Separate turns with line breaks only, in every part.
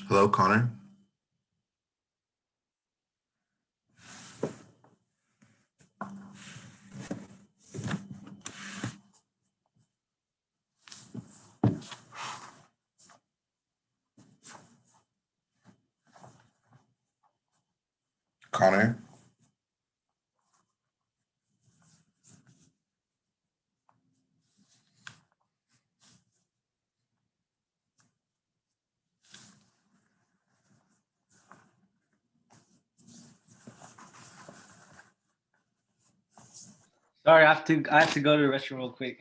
Hello, Connor. Connor.
Sorry, I have to go to the restroom real quick.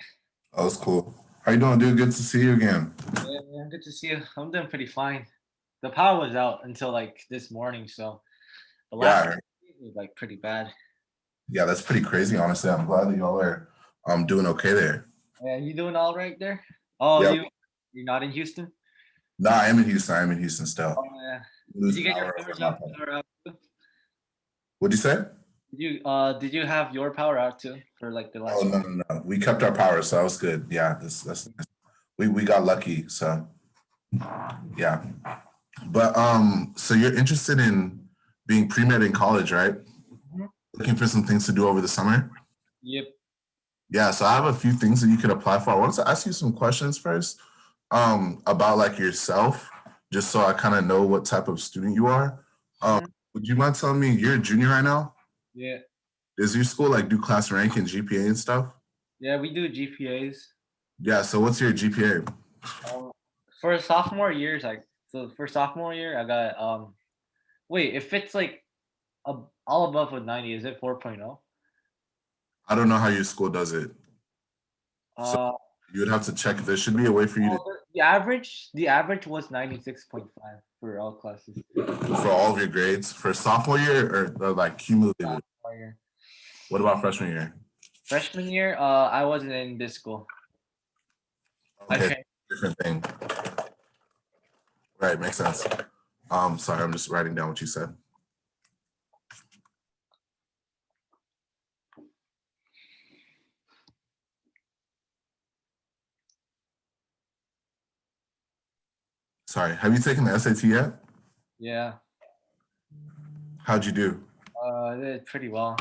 Oh, that's cool. How you doing, dude? Good to see you again.
Yeah, man, good to see you. I'm doing pretty fine. The power was out until like this morning, so the
Yeah,
last was like pretty bad.
yeah, that's pretty crazy. Honestly, I'm glad that y'all are doing okay there.
Yeah, you doing all right there? Oh,
Yeah,
you're not in Houston?
no, I am in Houston. I am in Houston still.
Oh yeah. Did
Lose
you get your
power over
powers
my
out?
phone.
Power out too?
What'd you say?
Did you have your power out too for like the
Oh
last
no,
week?
no, no. We kept our power, so that was good. Yeah, this that's we got lucky. So yeah. But so you're interested in being pre-med in college, right?
Mhm.
Looking for some things to do over the summer?
Yep.
Yeah, so I have a few things that you could apply for. I wanted to ask you some questions first, about like yourself, just so I kind of know what type of student you are. Um,
Mhm.
would you mind telling me you're a junior right now?
Yeah.
Does your school like do class rank and GPA and stuff?
Yeah, we do GPAs.
Yeah, so what's your GPA?
Um, for sophomore years, like so for sophomore year, I got wait, if it's like all above a 90, is it 4.0?
I don't know how your school does it. So
Uh,
you would have to check. There should be a way for you to
the average was 96.5 for all classes.
for all of your grades for sophomore year or like cumulative.
Sophomore year.
What about freshman year?
Freshman year, I wasn't in this school. I
Okay,
trained.
different thing. Right, makes sense. Sorry, I'm just writing down what you said. Sorry, have you taken the SAT yet?
Yeah,
How'd you do?
I did pretty well.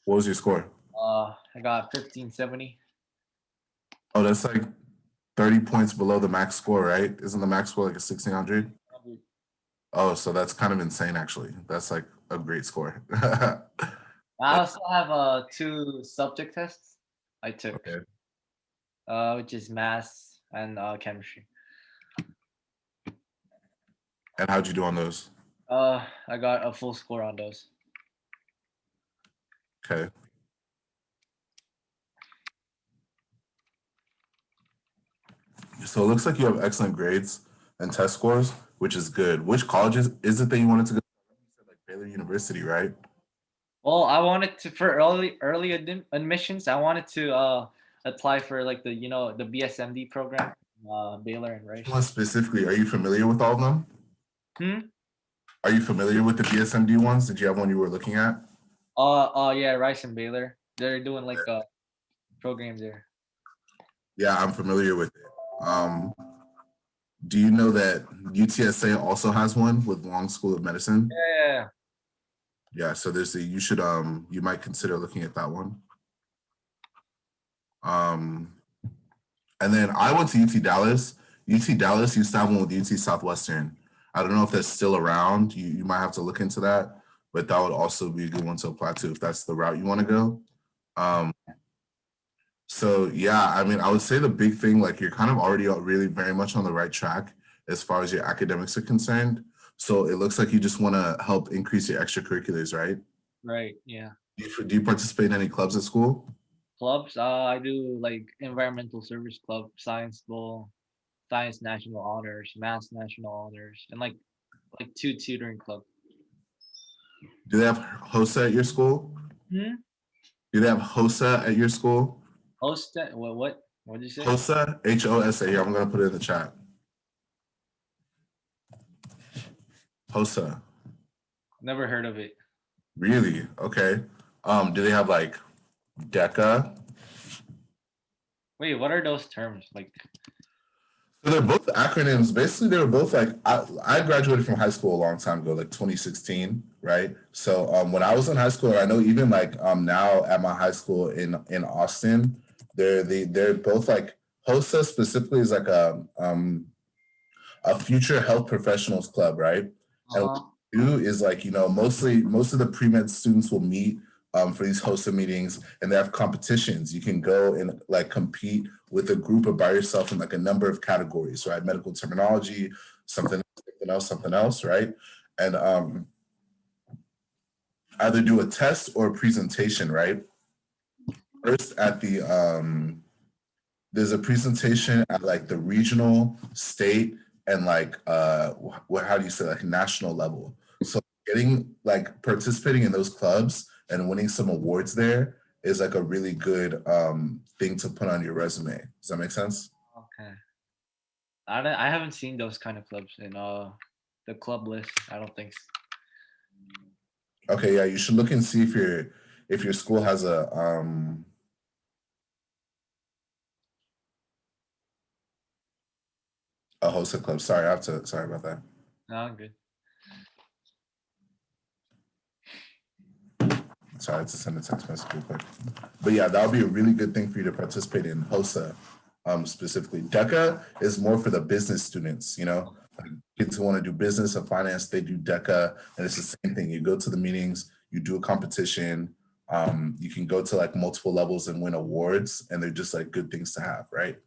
What was your score?
I got 1570.
Oh, that's like 30 points below the max score, right? Isn't the max score like a 1600? Oh, so that's kind of insane, actually. That's like a great score.
I also have two subject tests I took,
Okay.
which is math and chemistry.
And how'd you do on those?
I got a full score on those.
Okay. So it looks like you have excellent grades and test scores, which is good. Which colleges is it that you wanted to go to? You said like Baylor University, right?
Well, I wanted to for early admissions. I wanted to apply for like the BSMD program, Baylor and
Which
Rice.
one specifically? Are you familiar with all of them?
Hmm.
Are you familiar with the BSMD ones? Did you have one you were looking at?
Yeah, Rice and Baylor. They're doing like a program there.
Yeah, I'm familiar with it. Do you know that UTSA also has one with Long School of Medicine?
Yeah.
Yeah, so there's a you should you might consider looking at that one. Um, and then I went to UT Dallas. UT Dallas used to have one with UT Southwestern. I don't know if that's still around. You might have to look into that, but that would also be a good one to apply to if that's the route you want to go. Um, so yeah, I mean, I would say the big thing, like you're kind of already really very much on the right track as far as your academics are concerned. So it looks like you just want to help increase your extracurriculars, right?
Right. Yeah.
Do you participate in any clubs at school?
Clubs. I do like environmental service club, science bowl, science national honors, math national honors, and like two tutoring club.
Do they have HOSA at your school?
Hmm.
Do they have HOSA at your school?
Host. What did you say?
HOSA, HOSA. Here, I'm gonna put it in the chat. HOSA.
Never heard of it.
Really? Okay. Do they have like DECA?
Wait, what are those terms? Like,
So they're both acronyms. Basically, they were both like I graduated from high school a long time ago, like 2016, right? So when I was in high school, I know even like now at my high school in Austin, they're both like HOSA specifically is like a future health professionals club, right? And what
Uh-huh.
we do is like, mostly most of the pre-med students will meet for these HOSA meetings and they have competitions. You can go and like compete with a group or by yourself in like a number of categories, right? Medical terminology, something else, right? And either do a test or a presentation, right? First at the there's a presentation at like the regional, state, and like what how do you say like national level. So getting like participating in those clubs and winning some awards there is like a really good thing to put on your resume. Does that make sense?
Okay. I haven't seen those kind of clubs in the club list. I don't think.
Okay, yeah, you should look and see if your school has a hosted club. Sorry, I have to. Sorry about that.
No, I'm good.
Sorry, I had to send a text message real quick. But yeah, that would be a really good thing for you to participate in HOSA specifically. DECA is more for the business students, like kids who want to do business and finance, they do DECA. And it's the same thing. You go to the meetings, you do a competition, you can go to like multiple levels and win awards, and they're just like good things to have, right?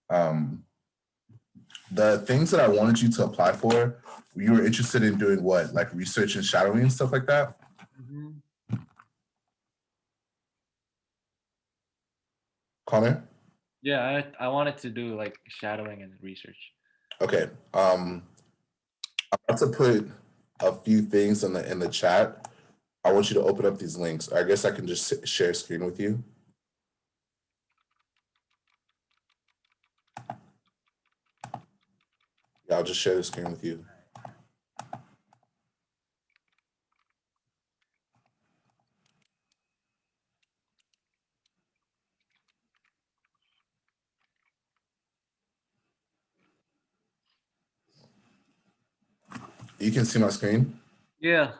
Um, the things that I wanted you to apply for, you were interested in doing what, like research and shadowing and stuff like that?
Hmm.
Connor?
Yeah, I wanted to do like shadowing and research.
Okay. I'm about to put a few things in the chat. I want you to open up these links. I guess I can just share screen with you. Yeah, I'll just share the screen with you. You can see my screen.
Yeah.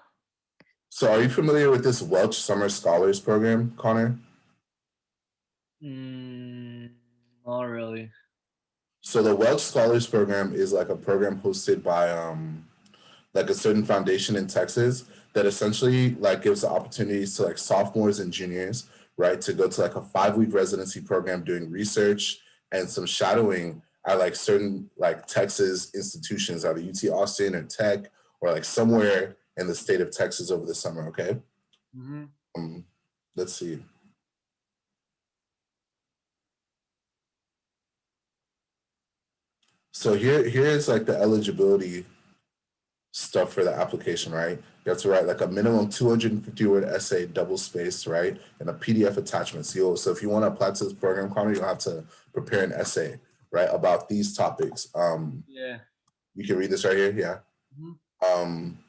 So, are you familiar with this Welch Summer Scholars Program, Connor?
Mm, not really.
So, the Welch Scholars Program is like a program hosted by like a certain foundation in Texas that essentially like gives the opportunities to like sophomores and juniors, right, to go to like a 5-week residency program doing research and some shadowing at like certain like Texas institutions, either UT Austin or Tech or like somewhere in the state of Texas over the summer. Okay,
Hmm.
um, let's see. So here's like the eligibility stuff for the application, right? You have to write like a minimum 250-word essay, double spaced, right? And a PDF attachment. So if you want to apply to this program, Connor, you'll have to prepare an essay, right, about these topics.
Yeah.
You can read this right here. Yeah.
Hmm.
Um,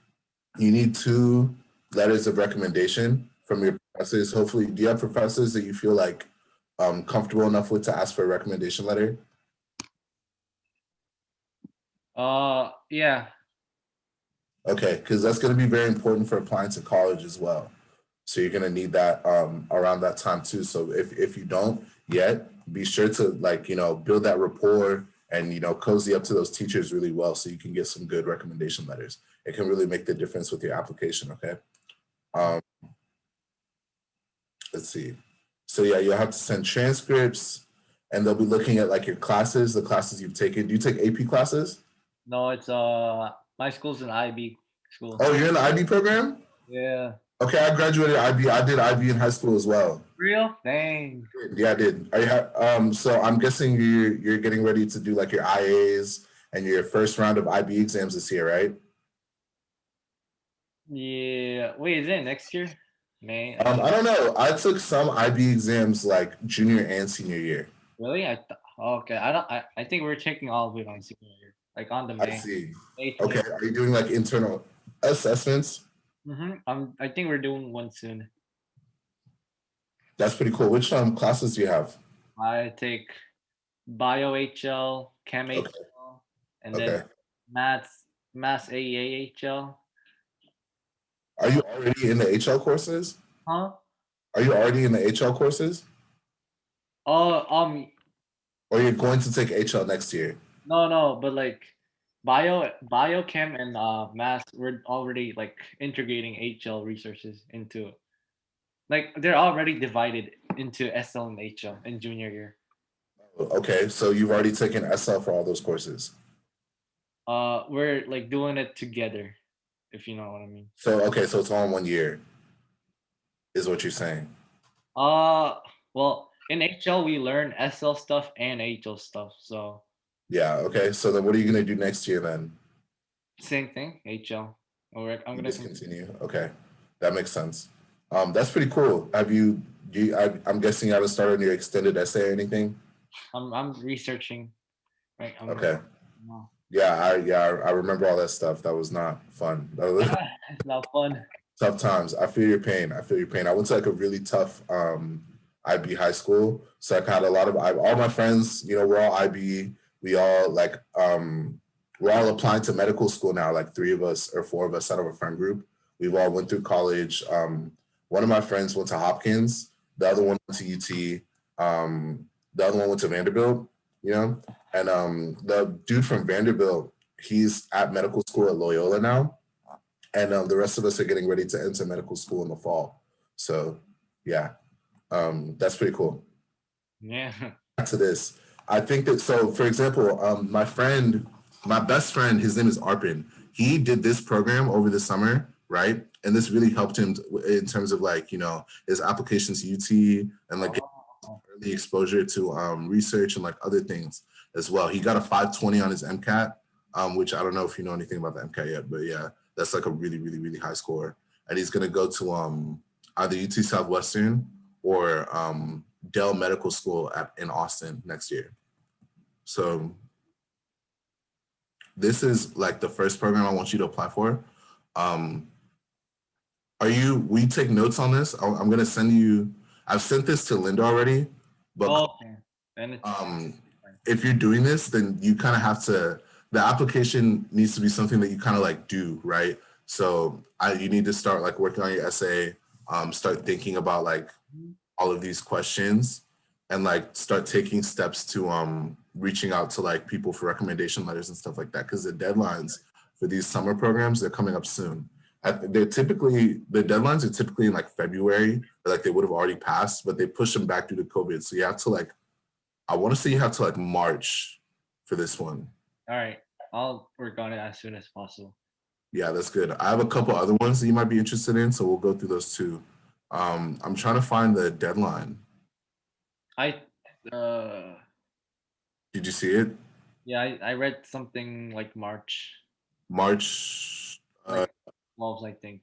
you need 2 letters of recommendation from your professors. Hopefully, do you have professors that you feel like comfortable enough with to ask for a recommendation letter?
Yeah.
Okay, because that's going to be very important for applying to college as well. So you're going to need that around that time too. So if you don't yet, be sure to like build that rapport and cozy up to those teachers really well so you can get some good recommendation letters. It can really make the difference with your application. Okay. Um, let's see. So yeah, you'll have to send transcripts, and they'll be looking at like your classes, the classes you've taken. Do you take AP classes?
No, it's my school's an IB school.
Oh, you're in the IB program?
Yeah.
Okay, I graduated IB. I did IB in high school as well.
Real? Dang.
Yeah, I did. So I'm guessing you're getting ready to do like your IAs and your first round of IB exams this year, right?
Yeah. Wait, is it next year? May.
I don't know. I took some IB exams like junior and senior year.
Really? Okay. I don't. I think we're taking all of it on senior year, like on the
I
May
see.
May
Okay,
20.
are you doing like internal assessments?
Mm-hmm. I think we're doing one soon.
That's pretty cool. Which classes do you have?
I take bio HL, chem
Okay.
HL, and then
Okay.
maths maths AAHL.
Are you already in the HL courses?
Huh?
Are you already in the HL courses?
Oh,
Or you're going to take HL next year?
no, but like biochem and math, we're already like integrating HL resources into, like, they're already divided into SL and HL in junior year.
Okay, so you've already taken SL for all those courses.
We're like doing it together, if you know what I mean.
So okay, so it's all in 1 year, is what you're saying.
Uh, well, in HL we learn SL stuff and HL stuff, so
Yeah, okay. So then what are you gonna do next year then?
same thing, HL. I'm
You
gonna
just
continue.
continue. Okay. That makes sense. That's pretty cool. I'm guessing you haven't started your extended essay or anything?
I'm researching. Right, I'm
Okay.
working. No.
I remember all that stuff. That was not fun. That was
It's not fun.
tough times. I feel your pain. I feel your pain. I went to like a really tough IB high school. So I had a lot of all my friends, we're all IB. We all we're all applying to medical school now, like three of us or four of us out of a friend group. We've all went through college. One of my friends went to Hopkins, the other one went to UT, the other one went to Vanderbilt, you know, and the dude from Vanderbilt, he's at medical school at Loyola now, and the rest of us are getting ready to enter medical school in the fall. So yeah, that's pretty cool.
Yeah.
Back to this, I think that, so for example, my best friend, his name is Arpin. He did this program over the summer, right? And this really helped him in terms of like, his applications to UT and like
Oh,
early exposure to research and like other things as well. He got a 520 on his MCAT, which I don't know if you know anything about the MCAT yet, but yeah, that's like a really, really, really high score. And he's gonna go to either UT Southwestern or Dell Medical School in Austin next year. So this is like the first program I want you to apply for. Um, we take notes on this? I'm gonna send you. I've sent this to Linda already, but
okay. Then it's
um, if you're doing this, then you kind of have to, the application needs to be something that you kind of like do, right? So you need to start like working on your essay, start thinking about like all of these questions and like start taking steps to reaching out to like people for recommendation letters and stuff like that. Cause the deadlines for these summer programs, they're coming up soon. The deadlines are typically in like February, or like they would have already passed, but they push them back due to COVID. So you have to like, I want to say you have to like March for this one.
all right. I'll work on it as soon as possible.
Yeah, that's good. I have a couple other ones that you might be interested in, so we'll go through those too. I'm trying to find the deadline.
I
Did you see it?
yeah, I read something like March,
March
like 12th, I think.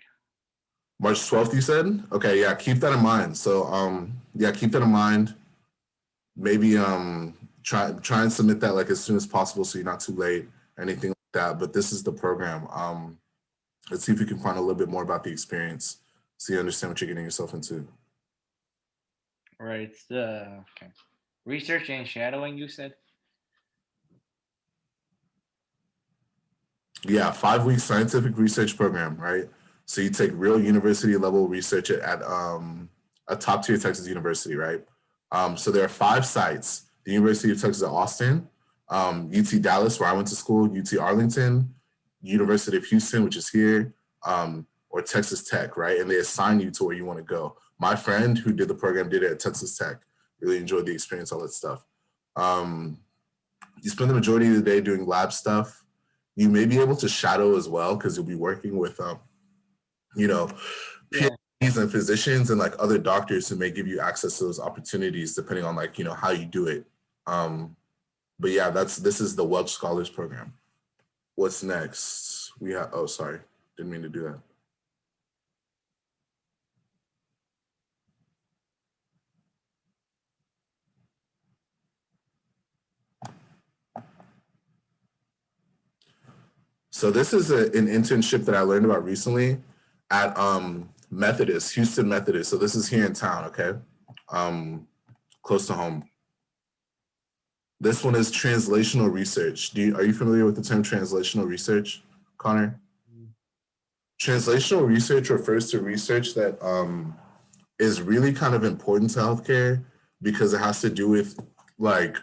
March 12th, you said? Okay, yeah, keep that in mind. So yeah, keep that in mind. Maybe try and submit that like as soon as possible so you're not too late or anything like that. But this is the program. Let's see if we can find a little bit more about the experience so you understand what you're getting yourself into.
Right. It's the okay. Research and shadowing, you said?
Yeah, 5 week scientific research program, right? So you take real university level research at a top tier Texas university, right? So there are 5 sites: the University of Texas at Austin, UT Dallas, where I went to school, UT Arlington, University of Houston, which is here, or Texas Tech, right? And they assign you to where you want to go. My friend who did the program did it at Texas Tech. Really enjoyed the experience, all that stuff. Um, you spend the majority of the day doing lab stuff. You may be able to shadow as well because you'll be working with, you know,
Yeah.
PhDs and physicians and like other doctors who may give you access to those opportunities depending on like, how you do it. But yeah, this is the Welch Scholars Program. What's next? We have, oh, sorry, didn't mean to do that. So this is an internship that I learned about recently at Methodist, Houston Methodist. So this is here in town, okay? Close to home. This one is translational research. Are you familiar with the term translational research, Connor?
Mm.
Translational research refers to research that is really kind of important to healthcare because it has to do with like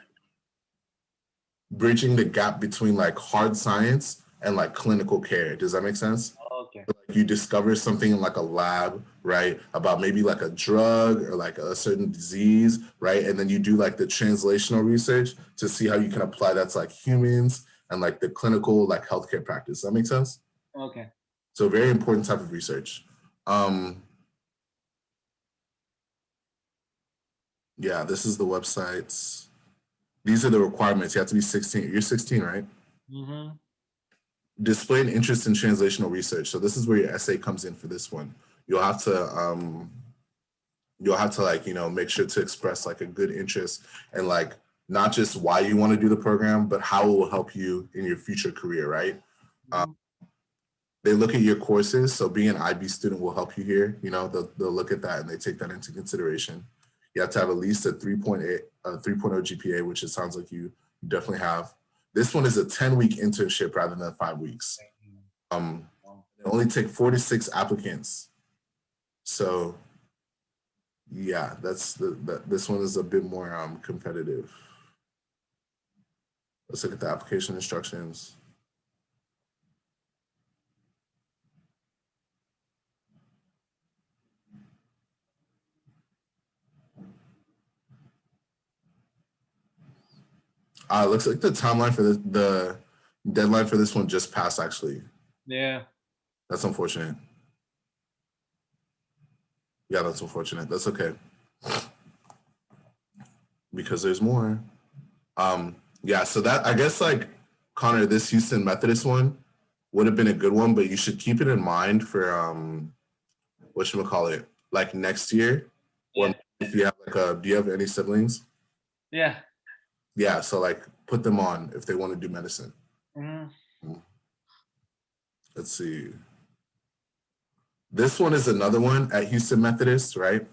bridging the gap between like hard science and like clinical care. Does that make sense?
Okay.
Like you discover something in like a lab, right, about maybe like a drug or like a certain disease, right, and then you do like the translational research to see how you can apply that to like humans and like the clinical like healthcare practice. Does that make sense?
Okay.
So very important type of research. um yeah, this is the websites. These are the requirements. You have to be 16. You're 16, right?
Mm-hmm.
Display an interest in translational research. So this is where your essay comes in for this one. You'll have to like, you know, make sure to express like a good interest and like not just why you want to do the program, but how it will help you in your future career, right? Um,
Mm-hmm.
they look at your courses. So being an IB student will help you here. You know, they'll look at that and they take that into consideration. You have to have at least a 3.8, 3.0 GPA, which it sounds like you definitely have. This one is a 10-week internship rather than 5 weeks. They only take 4 to 6 applicants. So yeah, this one is a bit more competitive. Let's look at the application instructions. Looks like the timeline for the deadline for this one just passed, actually.
Yeah.
That's unfortunate. Yeah, that's unfortunate. That's okay. Because there's more. Yeah, so that, I guess, like, Connor, this Houston Methodist one would have been a good one, but you should keep it in mind for whatchamacallit, like next year. Or
Yeah.
if you have like do you have any siblings?
Yeah.
Yeah, so like put them on if they want to do medicine.
Mm-hmm.
Let's see. This one is another one at Houston Methodist, right?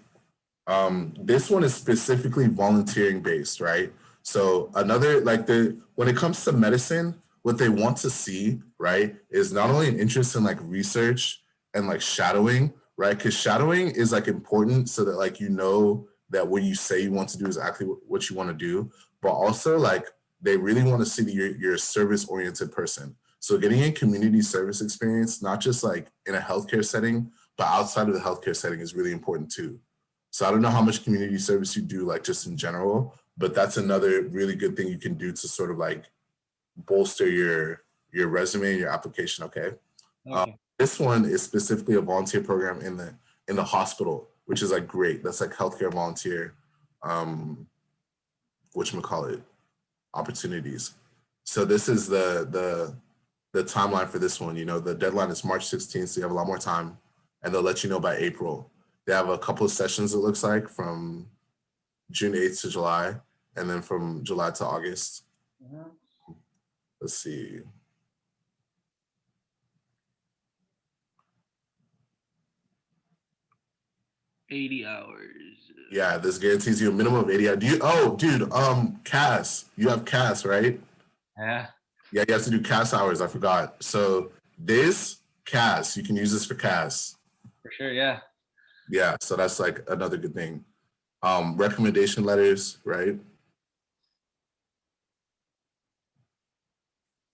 This one is specifically volunteering based, right? So another like when it comes to medicine, what they want to see, right, is not only an interest in like research and like shadowing, right? Because shadowing is like important so that like you know that what you say you want to do is actually what you want to do, but also like they really want to see that you're a service oriented person. So getting a community service experience, not just like in a healthcare setting, but outside of the healthcare setting is really important too. So I don't know how much community service you do, like just in general, but that's another really good thing you can do to sort of like bolster your resume and your application. Okay.
Okay.
This one is specifically a volunteer program in the hospital, which is like great. That's like healthcare volunteer, whatchamacallit, opportunities. So this is the timeline for this one. You know, the deadline is March 16th, so you have a lot more time, and they'll let you know by April. They have a couple of sessions, it looks like, from June 8th to July, and then from July to August.
Mm-hmm.
Let's see.
80 hours.
Yeah, this guarantees you a minimum of 80 hours. Dude, CAS. You have CAS, right?
Yeah.
Yeah, you have to do CAS hours. I forgot. So this CAS, you can use this for CAS.
For sure. Yeah.
Yeah, so that's like another good thing. Recommendation letters, right?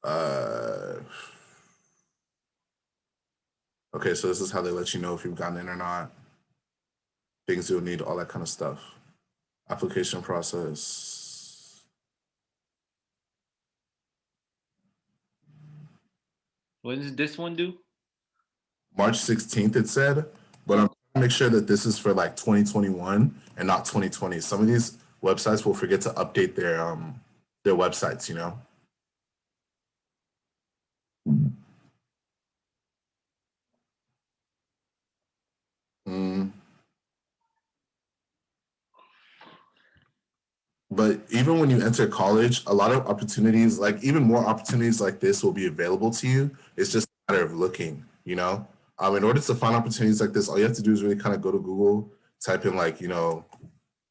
Uh, okay, so this is how they let you know if you've gotten in or not. Things you'll need, all that kind of stuff. Application process.
What does this one do?
March 16th, it said, but I'm trying to make sure that this is for like 2021 and not 2020. Some of these websites will forget to update their websites, you know? Mm. But even when you enter college, a lot of opportunities, like even more opportunities like this will be available to you. It's just a matter of looking, you know? In order to find opportunities like this, all you have to do is really kind of go to Google, type in like, you know,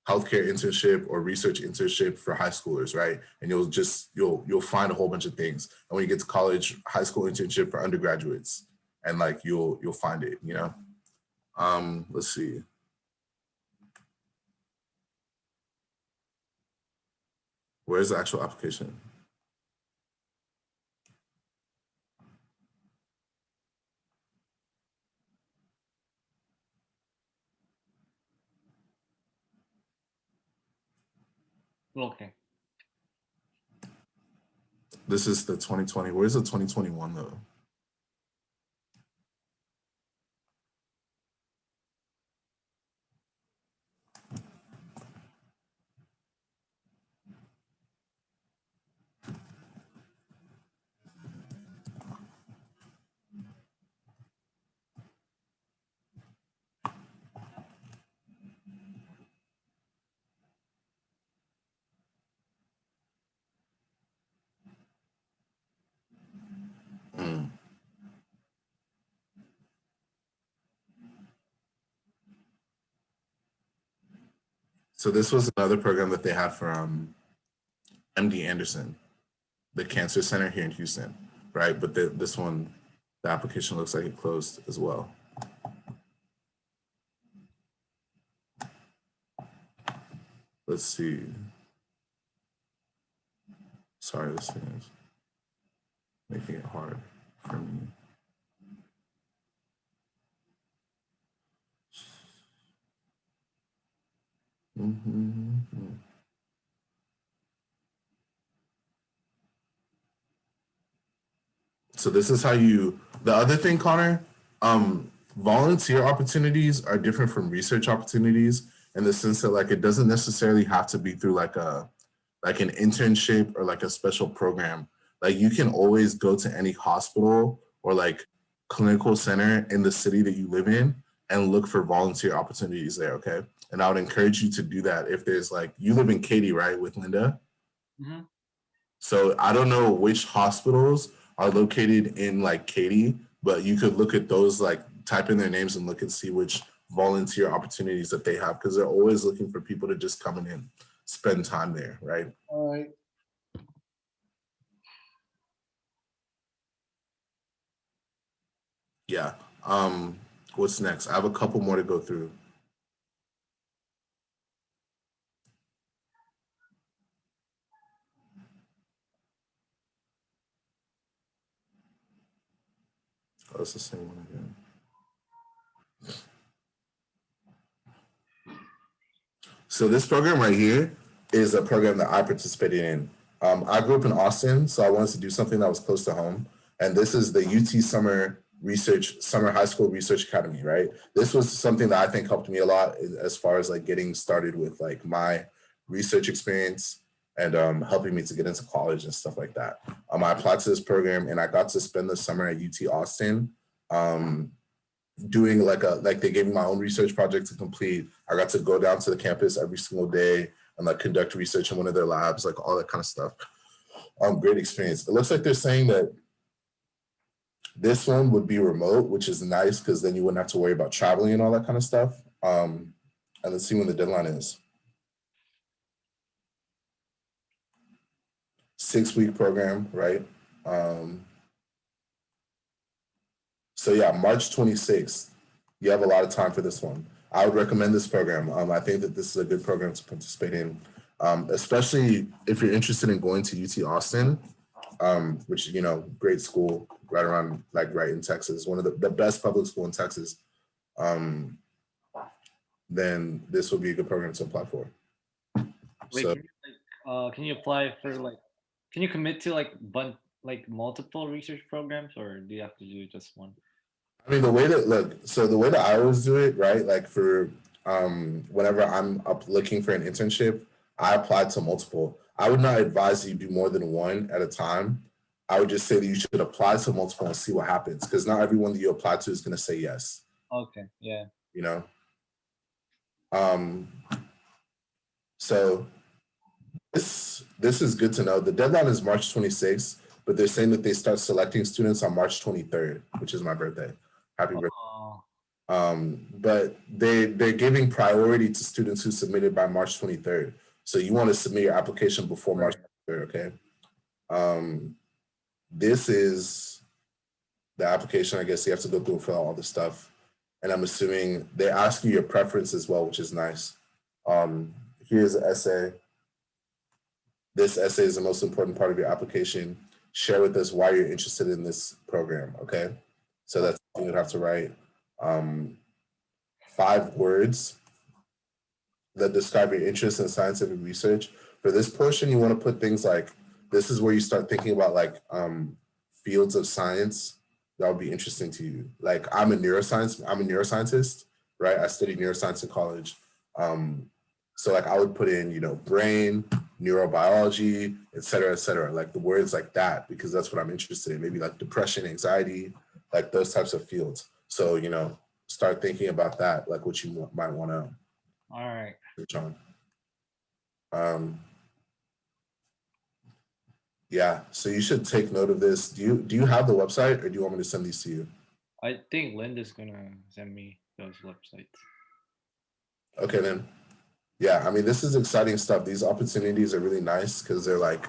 healthcare internship or research internship for high schoolers, right? And you'll find a whole bunch of things. And when you get to college, high school internship for undergraduates, and like you'll find it, you know. Let's see. Where's the actual application?
Okay.
This is the 2020. Where's the 2021 though? Mm. So this was another program that they had for MD Anderson, the cancer center here in Houston, right? But this one, the application looks like it closed as well. Let's see. Sorry, this thing is making it hard for me. Mm-hmm. So this is how you, the other thing, Connor, volunteer opportunities are different from research opportunities in the sense that like it doesn't necessarily have to be through like an internship or like a special program. Like you can always go to any hospital or like clinical center in the city that you live in and look for volunteer opportunities there, okay? And I would encourage you to do that if there's like, you live in Katy, right, with Linda?
Mm-hmm.
So I don't know which hospitals are located in like Katy, but you could look at those, like type in their names and look and see which volunteer opportunities that they have, because they're always looking for people to just come in and spend time there, right?
All right.
Yeah. Um, what's next? I have a couple more to go through. Oh, it's the same one again. So this program right here is a program that I participated in. I grew up in Austin, so I wanted to do something that was close to home. And this is the UT Summer High School Research Academy, right? This was something that I think helped me a lot as far as like getting started with like my research experience and helping me to get into college and stuff like that. I applied to this program and I got to spend the summer at UT Austin. Doing like they gave me my own research project to complete. I got to go down to the campus every single day and like conduct research in one of their labs, like all that kind of stuff. Great experience. It looks like they're saying that this one would be remote, which is nice because then you wouldn't have to worry about traveling and all that kind of stuff. And let's see when the deadline is. 6-week program, right? Um, so yeah, March 26th. You have a lot of time for this one. I would recommend this program. I think that this is a good program to participate in, especially if you're interested in going to UT Austin, which, you know, great school right around, like right in Texas, one of the best public school in Texas. Um, then this will be a good program to apply for.
Wait,
So,
can you apply for like, can you commit to like multiple research programs, or do you have to do just one?
I mean, the way that the way that I always do it, right? Like for whenever I'm up looking for an internship, I apply to multiple. I would not advise that you do more than one at a time. I would just say that you should apply to multiple and see what happens, because not everyone that you apply to is going to say yes.
Okay, yeah.
You know, um, so this is good to know. The deadline is March 26th, but they're saying that they start selecting students on March 23rd, which is my birthday. Happy birthday!
Oh.
But they're giving priority to students who submitted by March 23rd. So you want to submit your application before March 23rd, okay? This is the application. I guess you have to go through and fill out all the stuff. And I'm assuming they ask you your preference as well, which is nice. Here's an essay. This essay is the most important part of your application. Share with us why you're interested in this program, okay? So that's what you would have to write. 5 words that describe your interest in scientific research. For this portion, you want to put things like, this is where you start thinking about like fields of science that would be interesting to you. Like I'm a neuroscientist, right? I studied neuroscience in college. So like I would put in, brain, neurobiology, et cetera, like the words like that, because that's what I'm interested in. Maybe like depression, anxiety, like those types of fields. So, start thinking about that, like what you might want to
All right.
reach on. Yeah, so you should take note of this. Do you have the website, or do you want me to send these to you?
I think Linda's gonna send me those websites.
Okay, then. Yeah, I mean, this is exciting stuff. These opportunities are really nice because they're like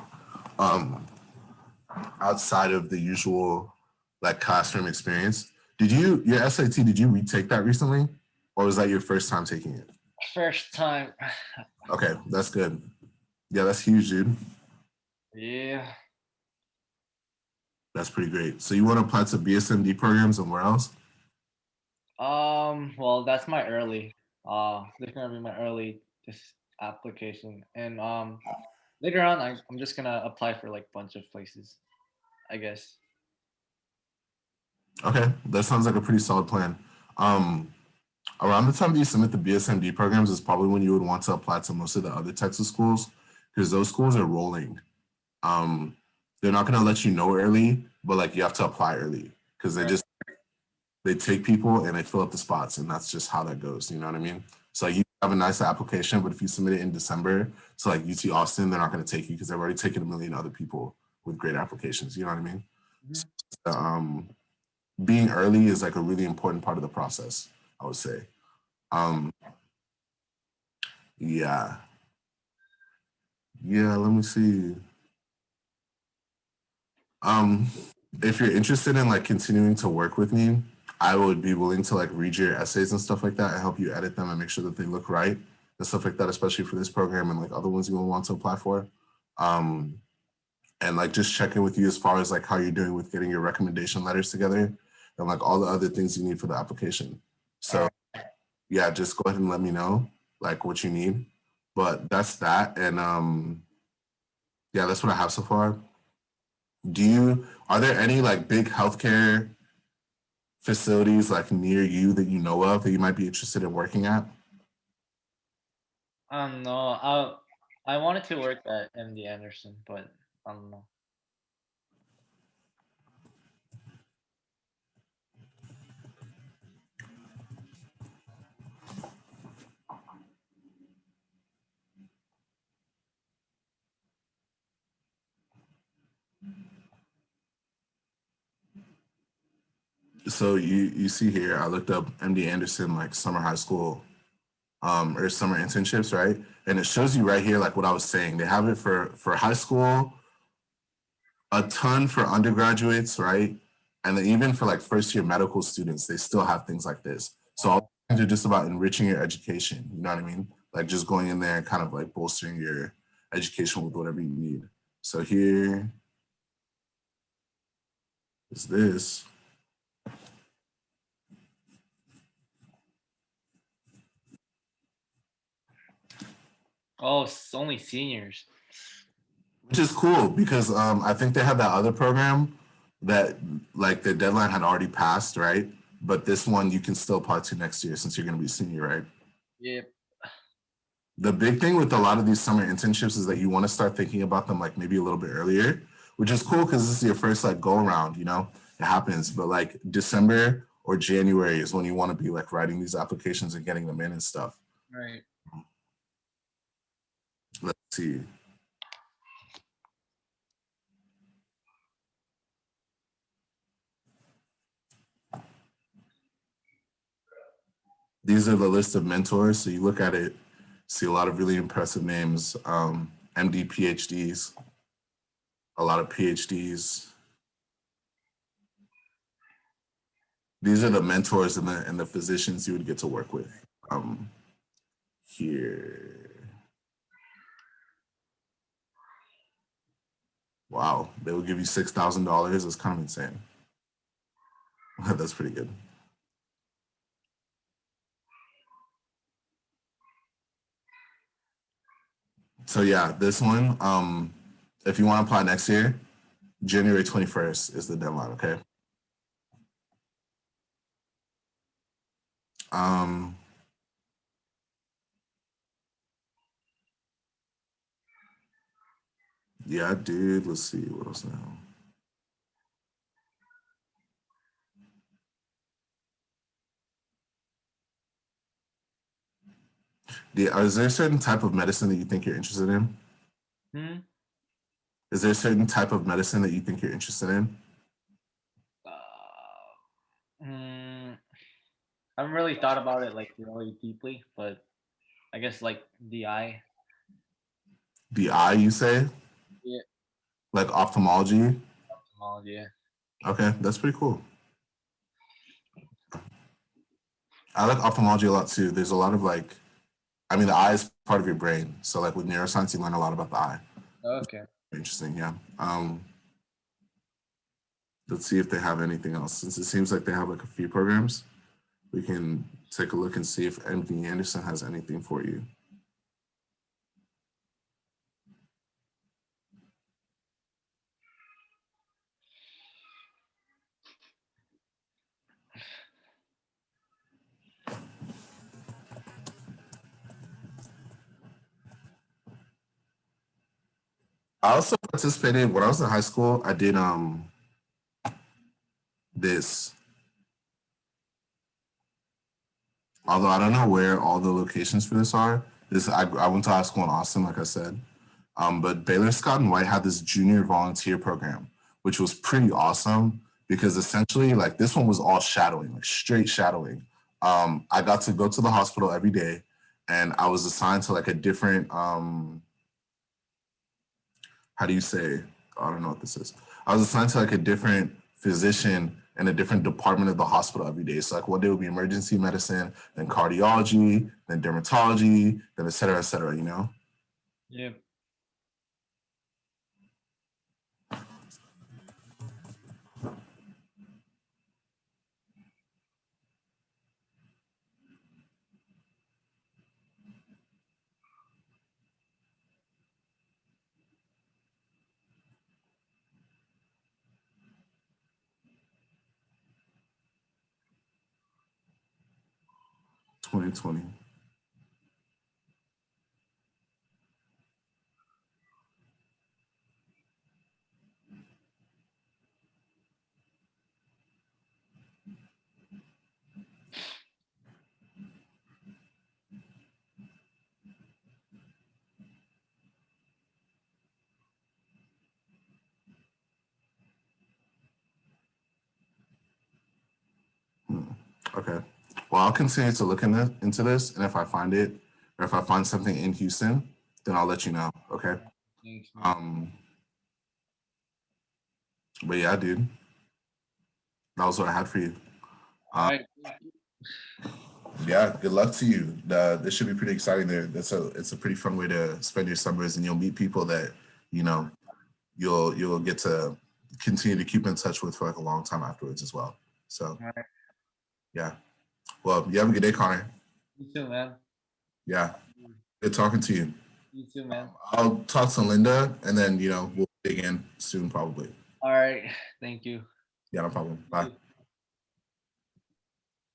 outside of the usual like classroom experience. Your SAT, did you retake that recently? Or was that your first time taking it?
First time.
Okay, that's good. Yeah, that's huge, dude.
Yeah.
That's pretty great. So you want to apply to BSMD programs and where else?
Well, that's my early. This is gonna be my early this application, and later on, I'm just gonna apply for like a bunch of places, I guess.
Okay, that sounds like a pretty solid plan. Um, Around the time that you submit the BSMD programs is probably when you would want to apply to most of the other Texas schools because those schools are rolling. Um, they're not going to let you know early, but like you have to apply early because
Right.
they take people and they fill up the spots, and that's just how that goes. You know what I mean? So you have a nice application, but if you submit it in December to like UT Austin, they're not going to take you because they've already taken a million other people with great applications. You know what I mean?
Mhm.
So, being early is like a really important part of the process, I would say. Um, yeah, yeah. Let me see. Um, if you're interested in like continuing to work with me, I would be willing to like read your essays and stuff like that and help you edit them and make sure that they look right and stuff like that, especially for this program and like other ones you will want to apply for. Um, and like just check in with you as far as like how you're doing with getting your recommendation letters together and like all the other things you need for the application. So yeah, just go ahead and let me know like what you need. But that's that. And yeah, that's what I have so far. Are there any like big healthcare facilities like near you that you know of that you might be interested in working at?
I don't know. I wanted to work at MD Anderson, but I don't know.
So you see here, I looked up MD Anderson like summer high school or summer internships, right? And it shows you right here like what I was saying. They have it for high school, a ton for undergraduates, right? And then even for like first year medical students, they still have things like this. So all they're just about enriching your education. You know what I mean? Like just going in there and kind of like bolstering your education with whatever you need. So here is this,
Oh, it's only seniors.
which is cool because I think they had that other program that like the deadline had already passed, right? But this one you can still apply to next year since you're going to be senior, right?
Yep.
The big thing with a lot of these summer internships is that you want to start thinking about them like maybe a little bit earlier, which is cool because this is your first like go around, it happens. But like December or January is when you want to be like writing these applications and getting them in and stuff.
Right.
Let's see. These are the list of mentors. So you look at it, see a lot of really impressive names, MD, PhDs, a lot of PhDs. These are the mentors and the physicians you would get to work with. Here. Wow, they will give you $6,000. That's kind of insane. That's pretty good. So yeah, this one, if you want to apply next year, January 21st is the deadline, okay? Yeah, dude. Let's see what else now. Yeah, is there a certain type of medicine that you think you're interested in?
Hmm?
Is there a certain type of medicine that you think you're interested in?
Mm, I haven't really thought about it like really deeply, but I guess like the eye.
The eye, you say?
Yeah.
Like ophthalmology?
Ophthalmology. Yeah.
Okay, that's pretty cool. I like ophthalmology a lot too. There's a lot of like, I mean, the eye is part of your brain. So like with neuroscience, you learn a lot about the eye.
Okay.
Interesting, yeah. Let's see if they have anything else. Since it seems like they have like a few programs, we can take a look and see if MD Anderson has anything for you. I also participated when I was in high school. I did this. Although I don't know where all the locations for this are. This I went to high school in Austin, like I said. But Baylor Scott and White had this junior volunteer program, which was pretty awesome because essentially, like this one was all shadowing, like straight shadowing. I got to go to the hospital every day, and I was assigned to like a different how do you say? I don't know what this is. I was assigned to like a different physician in a different department of the hospital every day. So like one day would be emergency medicine, then cardiology, then dermatology, then et cetera, you know?
Yeah.
2020. Okay. Well, I'll continue to look into this, and if I find it, or if I find something in Houston, then I'll let you know. Okay.
Thanks, man.
Um, but yeah, dude, that was what I had for you.
All right. Thank you.
Yeah, good luck to you. This should be pretty exciting. There, it's a pretty fun way to spend your summers, and you'll meet people that you know you'll get to continue to keep in touch with for like a long time afterwards as well. So
All right.
yeah. Well, you have a good day, Connor.
You too, man.
Yeah, good talking to you.
You too, man.
I'll talk to Linda, and then we'll dig in soon, probably.
All right. Thank you.
Yeah, no problem. Bye.